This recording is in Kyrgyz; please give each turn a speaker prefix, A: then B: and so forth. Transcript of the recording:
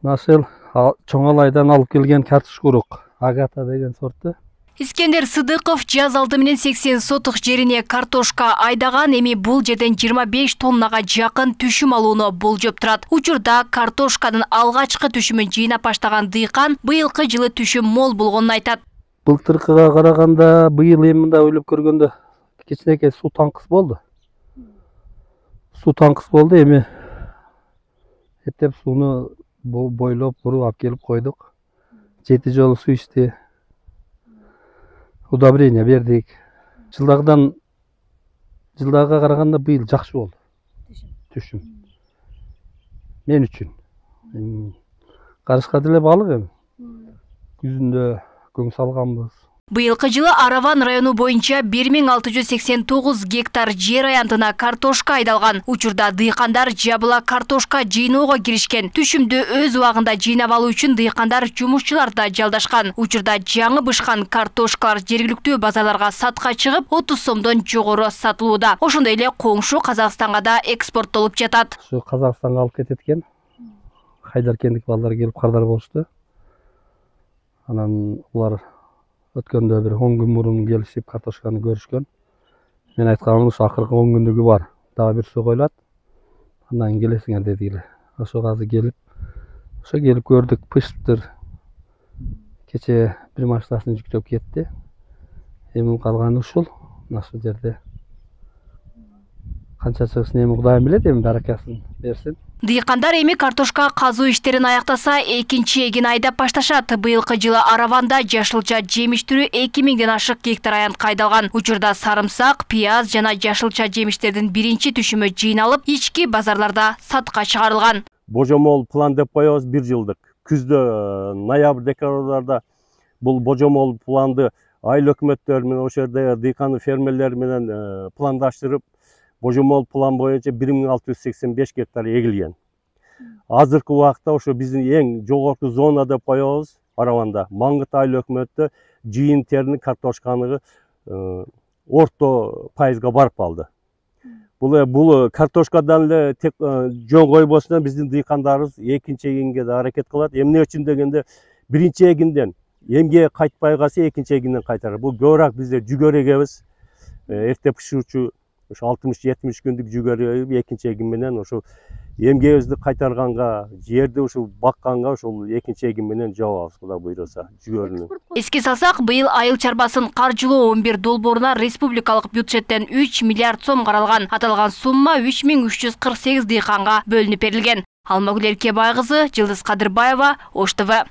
A: Нашыл Чоңалайдан алып келген картошка урок. Агата деген сорты.
B: Искендер Сыдыков жаз алды менен 80 сотық жерине картошка айдаган, эми бул жерден 25 тоннага жакын түшүм алууну болжоп турат. Учурда картошканын алгачкы түшүмүн жыйнап баштаган дыйкан быйылкы жылы түшүм мол болгонун айтат.
A: Былтыркыга караганда быйыл эми мында ойлоп көргөндө кичинекей суу таңкыс болду. Эми эптеп сууну бойлоп буруп алып келип койдук. 7 жолу суу ичти. Удобрение бердик. Жылдагыга караганда быйыл жакшы болду. Түшүм. Мен үчүн. Карышка деле балык эми. Күзүндө көң салганбыз.
B: Быйылкы жылы Араван району боюнча 1689 гектар жер аянтына картошка айдалган. Учурда дыйкандар жабыла картошка жыйноого киришкен. Түшүмдү өз убагында жыйнап алуу үчүн дыйкандар жумушчулар да жалдашкан. Учурда жаңы бышкан картошкалар жергиликтүү базарларга сатка чыгып, 30 сомдон жогору сатылууда. Ошондой эле коңшу Казакстанга да экспорттолуп жатат.
A: Ушу Казакстанга алып кетет экен. Хайдаркендик балдар келип кардар болушту. Анан улар өткөндө бир 10 күн мурун келишип картошканы көрүшкөн. Мен айтканым ушу акыркы 10 күндүгү бар. Дагы бир суу коюлат. Андан кийин келесиңер дедилер. Ошого азыр келип көрдүк, пыштыр. Кече бир машинасын жүктөп кетти. Эми калганы ушул жерде. Канча чыгышын эми Кудайым билет, эми баракасын берсин.
B: Дыйкандар эми картошка казуу иштерин аяктаса, экинчи эгин айдап башташат. Быйылкы жылы Араванда жашылча жемиш түрү 2000ден ашык гектар аян кайдалган. Учурда сарымсак, пияз жана жашылча жемиштердин биринчи түшүмү жыйналып, ички базарларда сатка чыгарылган.
C: Божомол план деп коебуз 1 жылдык. Күздө ноябрь декабрда бул божомол планды айыл өкмөттөр менен ошол жерде дыйкан фермерлер менен пландаштырып, божомол план боюнча 1685 гектар эгилген. Азыркы убакта ошо биздин эң жогорку зона деп коебуз Араванда. Маңгыт айыл өкмөтү жыйын терини картошканы орто пайызга барып алды. Бул картошкадан эле тек жөн койбостон биздин дыйкандарыбыз экинчи эгинге да аракет кылат. Эмне үчүн дегенде биринчи эгинден эмге кайтпай калса экинчи эгинден кайтарат. Бул көбүрөөк бизде жүгөр эгебиз. Эрте пышуучу 60-70 күндүк жүгөр экинчи эгин менен ошо эмгебизди кайтарганга, жерди ушул бакканга ошол экинчи эгин менен жабабыз, Кудай буйруса, жүгөрүнү.
B: Эске салсак, быйыл айыл чарбасын каржылоо 11 долборуна республикалык бюджеттен 3 миллиард сом каралган. Аталган сумма 3348 дыйканга бөлүнүп берилген. Алмагүл Эркебай кызы, Жылдыз Кадырбаева, Ош ТВ.